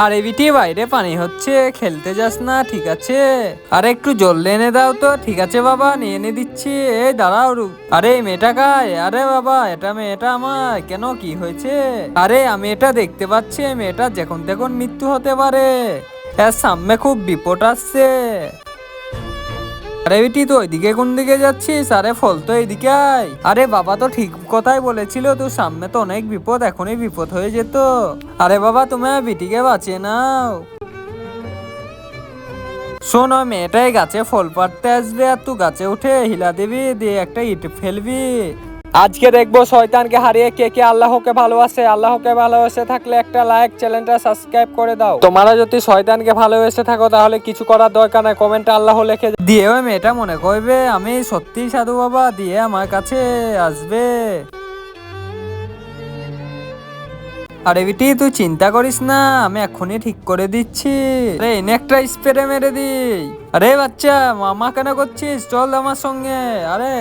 আরে বিটি বাইরে পানি হচ্ছে, খেলতে যাস না, ঠিক আছে? আরে একটু জল এনে দাও তো। ঠিক আছে বাবা, নিয়ে এনে দিচ্ছি। এই দাঁড়াও আরে এই মেয়েটা কায়? আরে বাবা, এটা মেয়েটা আমার, কেন কি হয়েছে? আরে আমি এটা দেখতে পাচ্ছি, এই মেয়েটা যখন তখন মৃত্যু হতে পারে। এর সামনে খুব বিপদ আসছে। আরে বিটি, তো ওইদিকে কোন দিকে যাচ্ছিস? আরে ফল তো এইদিকে আয়। আরে বাবা তো ঠিক কথাই বলেছিল, তোর সামনে তো অনেক বিপদ, এখনই বিপদ হয়ে যেত। আরে বাবা, তুমি বিটিকে বাঁচিয়ে নাও। শোন, ওই মেয়েটাই গাছে ফল পাড়তে আসবে, আর তুই গাছে উঠে হিলা দিবি, দিয়ে একটা ইট ফেলবি। আজকে দেখবো শয়তানকে হারিয়ে কে কে আল্লাহকে ভালোবাসে। আল্লাহকে ভালোবেসে থাকলে একটা লাইক, চ্যানেলটা সাবস্ক্রাইব করে দাও। তোমরা যদি শয়তানকে ভালোবেসে থাকো তাহলে কিছু করার দরকার নাই, কমেন্টে আল্লাহ লিখে দিয়ে ওই মেয়েটা মনে করবে আমি সত্যি সাধু বাবা, দিয়ে আমার কাছে আসবে। আরে বিটি, তুই চিন্তা করিস না, আমি এখনই ঠিক করে দিচ্ছি। আরে এনে একটা স্প্রে মেরে দিই। আরে বাচ্চা, মামা কেন করছিস? চল আমার সঙ্গে। আরে